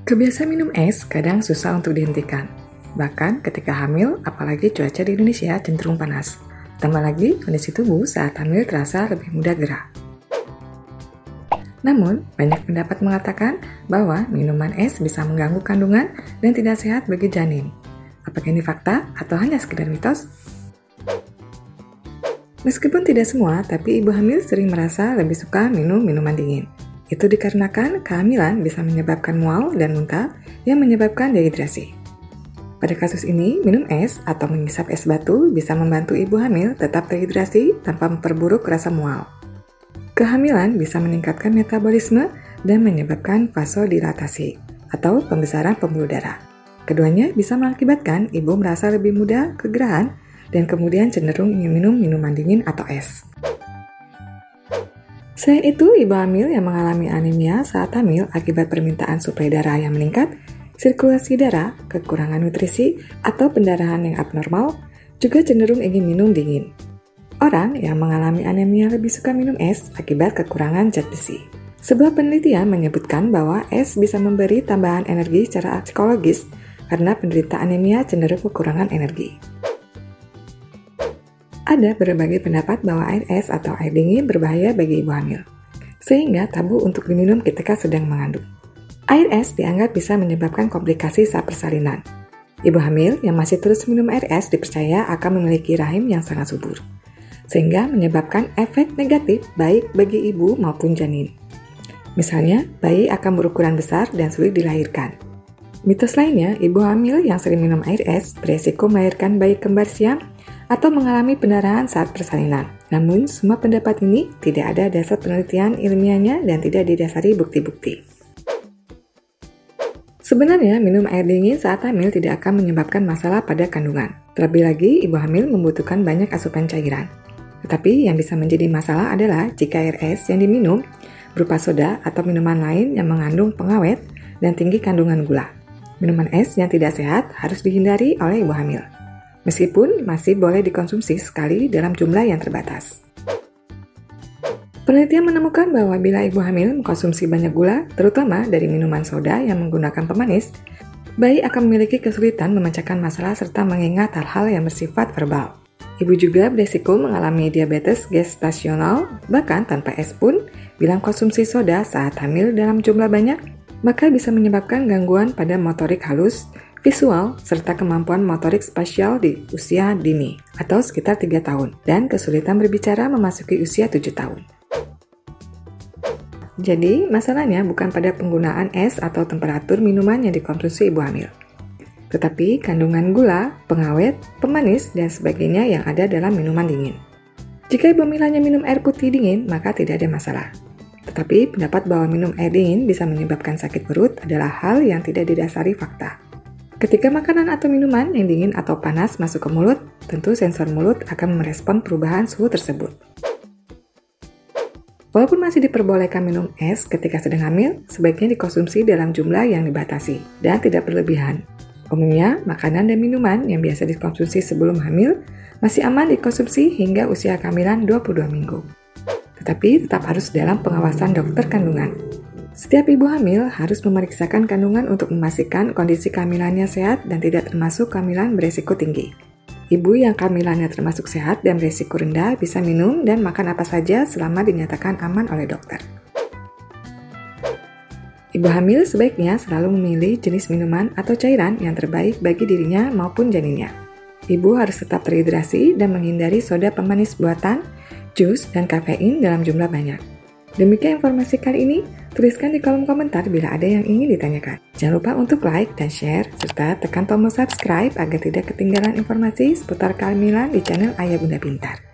Kebiasaan minum es kadang susah untuk dihentikan. Bahkan ketika hamil, apalagi cuaca di Indonesia cenderung panas. Tambah lagi, kondisi tubuh saat hamil terasa lebih mudah gerah. Namun, banyak pendapat mengatakan bahwa minuman es bisa mengganggu kandungan dan tidak sehat bagi janin. Apakah ini fakta atau hanya sekedar mitos? Meskipun tidak semua, tapi ibu hamil sering merasa lebih suka minum minuman dingin. Itu dikarenakan kehamilan bisa menyebabkan mual dan muntah yang menyebabkan dehidrasi. Pada kasus ini, minum es atau mengisap es batu bisa membantu ibu hamil tetap terhidrasi tanpa memperburuk rasa mual. Kehamilan bisa meningkatkan metabolisme dan menyebabkan vasodilatasi atau pembesaran pembuluh darah. Keduanya bisa mengakibatkan ibu merasa lebih mudah kegerahan dan kemudian cenderung ingin minum minuman dingin atau es. Selain itu, ibu hamil yang mengalami anemia saat hamil akibat permintaan suplai darah yang meningkat, sirkulasi darah, kekurangan nutrisi, atau pendarahan yang abnormal, juga cenderung ingin minum dingin. Orang yang mengalami anemia lebih suka minum es akibat kekurangan zat besi. Sebuah penelitian menyebutkan bahwa es bisa memberi tambahan energi secara psikologis karena penderita anemia cenderung kekurangan energi. Ada berbagai pendapat bahwa air es atau air dingin berbahaya bagi ibu hamil, sehingga tabu untuk diminum ketika sedang mengandung. Air es dianggap bisa menyebabkan komplikasi saat persalinan. Ibu hamil yang masih terus minum air es dipercaya akan memiliki rahim yang sangat subur, sehingga menyebabkan efek negatif baik bagi ibu maupun janin. Misalnya, bayi akan berukuran besar dan sulit dilahirkan. Mitos lainnya, ibu hamil yang sering minum air es beresiko melahirkan bayi kembar siam atau mengalami pendarahan saat persalinan. Namun, semua pendapat ini tidak ada dasar penelitian ilmiahnya dan tidak didasari bukti-bukti. Sebenarnya, minum air dingin saat hamil tidak akan menyebabkan masalah pada kandungan. Terlebih lagi, ibu hamil membutuhkan banyak asupan cairan. Tetapi yang bisa menjadi masalah adalah jika air es yang diminum berupa soda atau minuman lain yang mengandung pengawet dan tinggi kandungan gula. Minuman es yang tidak sehat harus dihindari oleh ibu hamil, meskipun masih boleh dikonsumsi sekali dalam jumlah yang terbatas. Penelitian menemukan bahwa bila ibu hamil mengkonsumsi banyak gula, terutama dari minuman soda yang menggunakan pemanis, bayi akan memiliki kesulitan memecahkan masalah serta mengingat hal-hal yang bersifat verbal. Ibu juga beresiko mengalami diabetes gestasional, bahkan tanpa es pun, bila konsumsi soda saat hamil dalam jumlah banyak, maka bisa menyebabkan gangguan pada motorik halus, visual, serta kemampuan motorik spasial di usia dini atau sekitar 3 tahun dan kesulitan berbicara memasuki usia 7 tahun. Jadi, masalahnya bukan pada penggunaan es atau temperatur minuman yang dikonsumsi ibu hamil, tetapi kandungan gula, pengawet, pemanis, dan sebagainya yang ada dalam minuman dingin. Jika ibu hamil hanya minum air putih dingin, maka tidak ada masalah. Tetapi pendapat bahwa minum air dingin bisa menyebabkan sakit perut adalah hal yang tidak didasari fakta. Ketika makanan atau minuman yang dingin atau panas masuk ke mulut, tentu sensor mulut akan merespon perubahan suhu tersebut. Walaupun masih diperbolehkan minum es ketika sedang hamil, sebaiknya dikonsumsi dalam jumlah yang dibatasi dan tidak berlebihan. Umumnya, makanan dan minuman yang biasa dikonsumsi sebelum hamil masih aman dikonsumsi hingga usia kehamilan 22 minggu. Tetapi tetap harus dalam pengawasan dokter kandungan. Setiap ibu hamil harus memeriksakan kandungan untuk memastikan kondisi kehamilannya sehat dan tidak termasuk kehamilan beresiko tinggi. Ibu yang kehamilannya termasuk sehat dan beresiko rendah bisa minum dan makan apa saja selama dinyatakan aman oleh dokter. Ibu hamil sebaiknya selalu memilih jenis minuman atau cairan yang terbaik bagi dirinya maupun janinnya. Ibu harus tetap terhidrasi dan menghindari soda pemanis buatan, jus, dan kafein dalam jumlah banyak. Demikian informasi kali ini, tuliskan di kolom komentar bila ada yang ingin ditanyakan. Jangan lupa untuk like dan share, serta tekan tombol subscribe agar tidak ketinggalan informasi seputar kehamilan di channel Ayah Bunda Pintar.